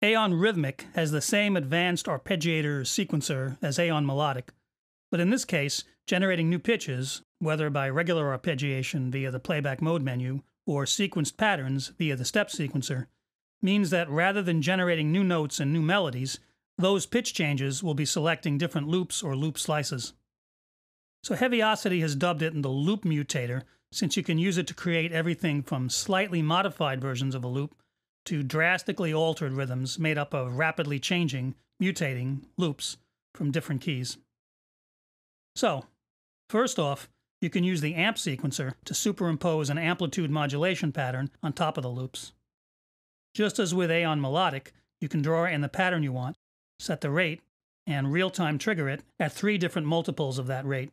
Aeon Rhythmic has the same advanced arpeggiator sequencer as Aeon Melodic, but in this case, generating new pitches, whether by regular arpeggiation via the playback mode menu or sequenced patterns via the step sequencer, means that rather than generating new notes and new melodies, those pitch changes will be selecting different loops or loop slices. So Heaviosity has dubbed it the loop mutator, since you can use it to create everything from slightly modified versions of a loop to drastically altered rhythms made up of rapidly changing, mutating loops from different keys. So, first off, you can use the amp sequencer to superimpose an amplitude modulation pattern on top of the loops. Just as with Aeon Melodic, you can draw in the pattern you want, set the rate, and real-time trigger it at 3 different multiples of that rate.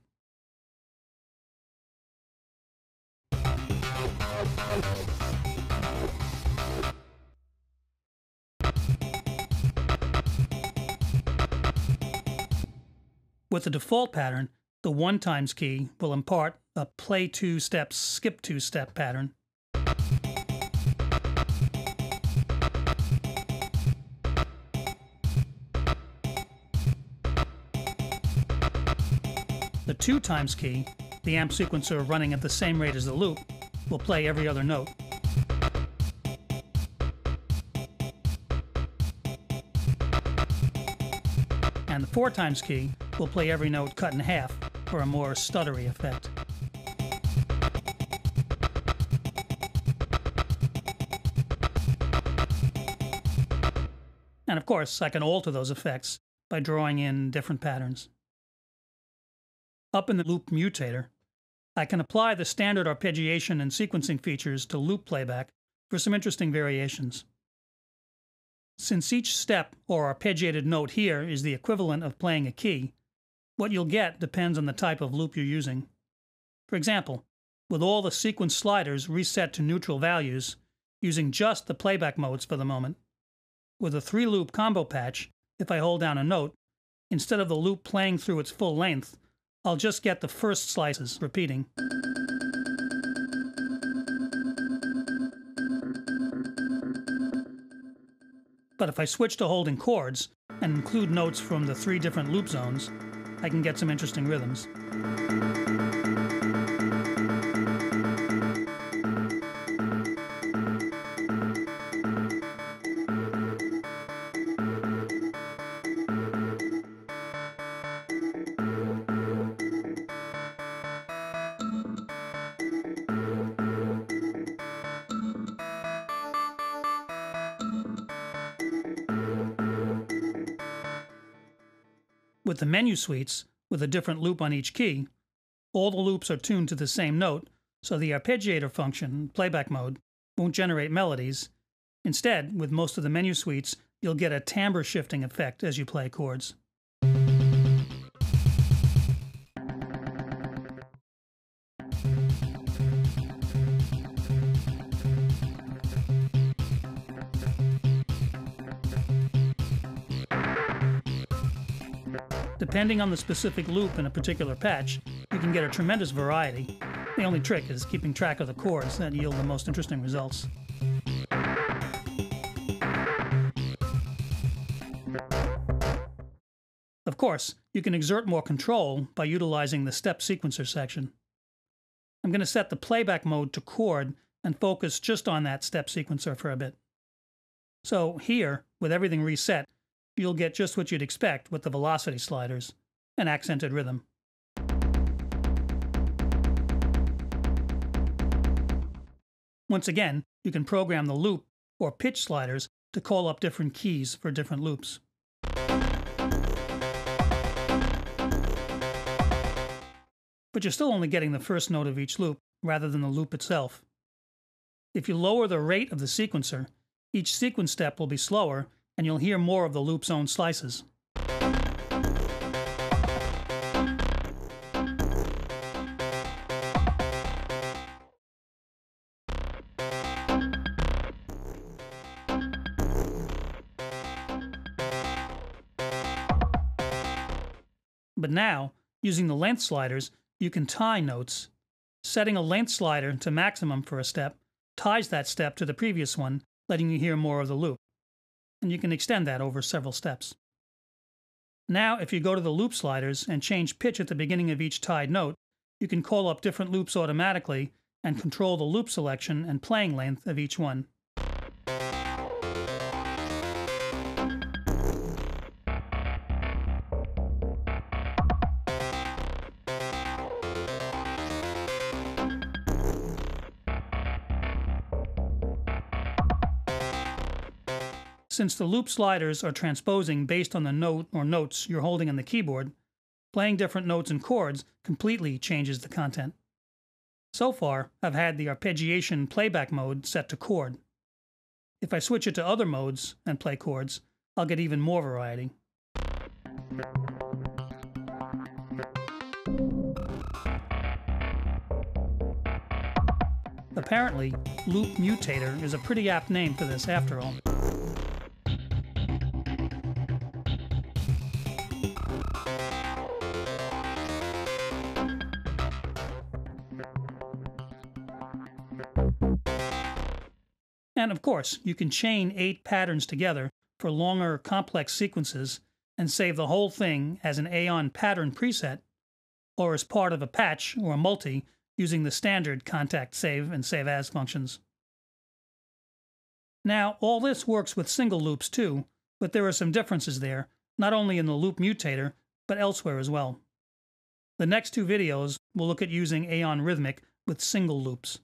With the default pattern, the 1 times key will impart a play 2 steps, skip 2 step pattern. The 2 times key, the amp sequencer running at the same rate as the loop, will play every other note. And the 4 times key will play every note cut in half for a more stuttery effect. And of course, I can alter those effects by drawing in different patterns. Up in the loop mutator, I can apply the standard arpeggiation and sequencing features to loop playback for some interesting variations. Since each step or arpeggiated note here is the equivalent of playing a key, what you'll get depends on the type of loop you're using. For example, with all the sequence sliders reset to neutral values, using just the playback modes for the moment, with a 3-loop combo patch, if I hold down a note, instead of the loop playing through its full length, I'll just get the first slices repeating. But if I switch to holding chords and include notes from the 3 different loop zones, I can get some interesting rhythms. With the menu suites, with a different loop on each key, all the loops are tuned to the same note, so the arpeggiator function, playback mode, won't generate melodies. Instead, with most of the menu suites, you'll get a timbre shifting effect as you play chords. Depending on the specific loop in a particular patch, you can get a tremendous variety. The only trick is keeping track of the chords that yield the most interesting results. Of course, you can exert more control by utilizing the step sequencer section. I'm going to set the playback mode to chord and focus just on that step sequencer for a bit. So here, with everything reset, you'll get just what you'd expect with the velocity sliders, an accented rhythm. Once again, you can program the loop or pitch sliders to call up different keys for different loops. But you're still only getting the first note of each loop rather than the loop itself. If you lower the rate of the sequencer, each sequence step will be slower and you'll hear more of the loop's own slices. But now, using the length sliders, you can tie notes. Setting a length slider to maximum for a step ties that step to the previous one, letting you hear more of the loop. and you can extend that over several steps. Now, if you go to the loop sliders and change pitch at the beginning of each tied note, you can call up different loops automatically and control the loop selection and playing length of each one. Since the loop sliders are transposing based on the note or notes you're holding on the keyboard, playing different notes and chords completely changes the content. So far, I've had the arpeggiation playback mode set to chord. If I switch it to other modes and play chords, I'll get even more variety. Apparently, Loop Mutator is a pretty apt name for this after all. And of course, you can chain 8 patterns together for longer, complex sequences and save the whole thing as an Aeon pattern preset, or as part of a patch or a multi using the standard contact save and save as functions. Now, all this works with single loops too, but there are some differences there, not only in the Loop Mutator, but elsewhere as well. The next 2 videos will look at using Aeon Rhythmic with single loops.